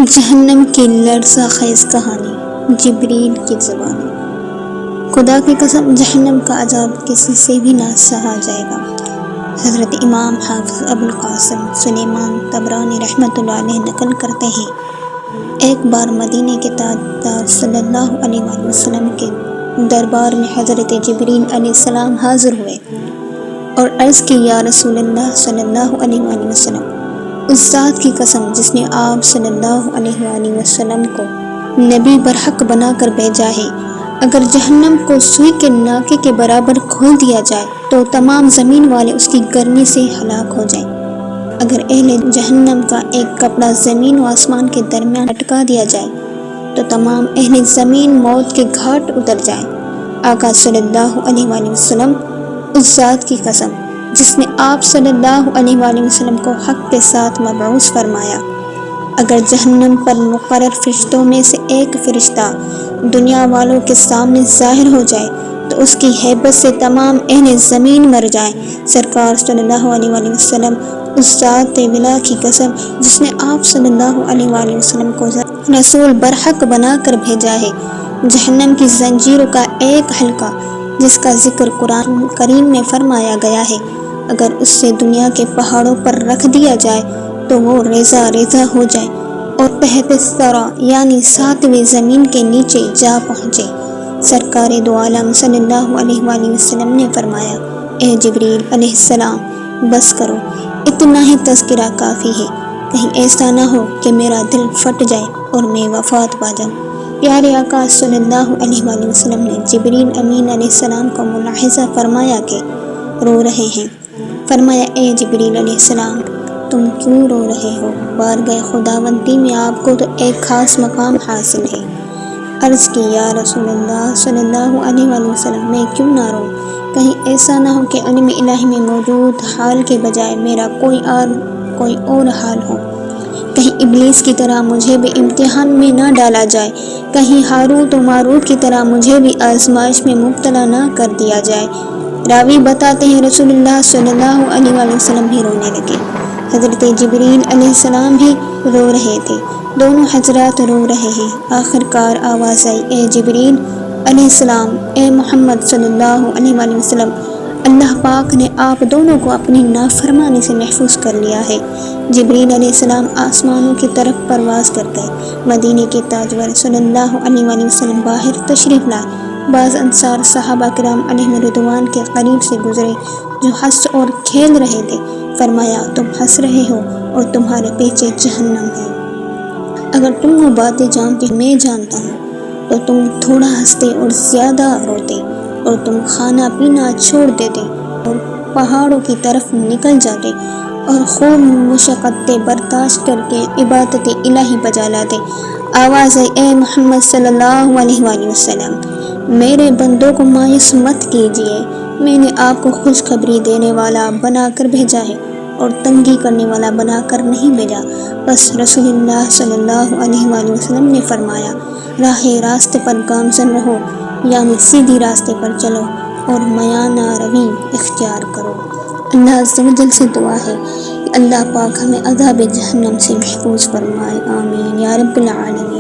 جہنم کی لرزہ خیز کہانی، جبریل کی زبانی۔ خدا کی قسم، جہنم کا عذاب کسی سے بھی نہ سہا جائے گا۔ حضرت امام حافظ ابو القاسم سلیمان طبرانی رحمۃ اللہ علیہ نقل کرتے ہیں، ایک بار مدینے کے تاجدار صلی اللہ علیہ وآلہ وسلم کے دربار میں حضرت جبریل علیہ السلام حاضر ہوئے اور عرض کی، یا رسول اللہ صلی اللہ علیہ وآلہ وسلم، اس ذات کی قسم جس نے آپ صلی اللہ علیہ وآلہ وسلم کو نبی برحق بنا کر بھیجا ہے، اگر جہنم کو سوئی کے ناکے کے برابر کھول دیا جائے تو تمام زمین والے اس کی گرمی سے ہلاک ہو جائیں۔ اگر اہل جہنم کا ایک کپڑا زمین و آسمان کے درمیان لٹکا دیا جائے تو تمام اہل زمین موت کے گھاٹ اتر جائیں۔ آقا صلی اللہ علیہ وآلہ وسلم، اس ذات کی قسم جس نے آپ صلی اللہ علیہ وآلہ وسلم کو حق کے ساتھ مبعوث فرمایا، اگر جہنم پر مقرر فرشتوں میں سے ایک فرشتہ دنیا والوں کے سامنے ظاہر ہو جائے تو اس کی ہیبت سے تمام اہل زمین مر جائیں۔ سرکار صلی اللہ علیہ وآلہ وسلم، اس ذات ولا کی قسم جس نے آپ صلی اللہ علیہ وآلہ وسلم کو رسول برحق بنا کر بھیجا ہے، جہنم کی زنجیروں کا ایک حلقہ جس کا ذکر قرآن کریم میں فرمایا گیا ہے، اگر اس سے دنیا کے پہاڑوں پر رکھ دیا جائے تو وہ ریزہ ریزہ ہو جائے اور تحت الثری یعنی ساتویں زمین کے نیچے جا پہنچے۔ سرکار دو عالم صلی اللہ علیہ وآلہ وسلم نے فرمایا، اے جبریل علیہ السلام، بس کرو، اتنا ہی تذکرہ کافی ہے، کہیں ایسا نہ ہو کہ میرا دل پھٹ جائے اور میں وفات پا جاؤں۔ پیارے آقا صلی اللہ علیہ وآلہ وسلم نے جبریل امین علیہ السلام کو ملاحظہ فرمایا کہ رو رہے ہیں۔ فرمایا، اے جبریل علیہ السلام، تم کیوں رو رہے ہو؟ بارگاہ خداوندی میں آپ کو تو ایک خاص مقام حاصل ہے۔ عرض کی، یا رسول اللہ صلی اللہ علیہ وآلہ وسلم، میں کیوں نہ روں؟ کہیں ایسا نہ ہو کہ علم الہی میں موجود حال کے بجائے میرا کوئی اور حال ہو، کہیں ابلیس کی طرح مجھے بھی امتحان میں نہ ڈالا جائے، کہیں ہاروت و ماروت کی طرح مجھے بھی آزمائش میں مبتلا نہ کر دیا جائے۔ راوی بتاتے ہیں، رسول اللہ صلی اللہ علیہ وآلہ وسلم بھی رونے لگے، حضرت جبریل علیہ السلام بھی رو رہے تھے، دونوں حضرات رو رہے ہیں۔ آخر کار آواز آئی، اے جبریل علیہ السلام، اے محمد صلی اللہ علیہ وآلہ وسلم، اللہ پاک نے آپ دونوں کو اپنی نافرمانی سے محفوظ کر لیا ہے۔ جبریل علیہ السلام آسمانوں کی طرف پرواز کر گئے۔ مدینے کے تاجور صلی اللہ علیہ وآلہ وسلم باہر تشریف لائے۔ بعض انصار صحابہ کرام علیہم رضوان کے قریب سے گزرے جو ہنس اور کھیل رہے تھے۔ فرمایا، تم ہنس رہے ہو اور تمہارے پیچھے جہنم ہے۔ اگر تم وہ باتیں جانتے میں جانتا ہوں تو تم تھوڑا ہنستے اور زیادہ روتے، اور تم کھانا پینا چھوڑ دیتے اور پہاڑوں کی طرف نکل جاتے اور خوب مشقتیں برداشت کر کے عبادت الہی بجا لاتے۔ آواز آئی، اے محمد صلی اللہ علیہ وآلہ وسلم، میرے بندوں کو مایوس مت کیجیے، میں نے آپ کو خوشخبری دینے والا بنا کر بھیجا ہے اور تنگی کرنے والا بنا کر نہیں بھیجا۔ بس رسول اللہ صلی اللہ علیہ وآلہ وسلم نے فرمایا، راہ راستے پر گامزن رہو، یعنی سیدھی راستے پر چلو اور میانہ روی اختیار کرو۔ اللہ عز و جل سے دعا ہے کہ اللہ پاک ہمیں عذاب جہنم سے محفوظ فرمائے، آمین یا رب العالمین۔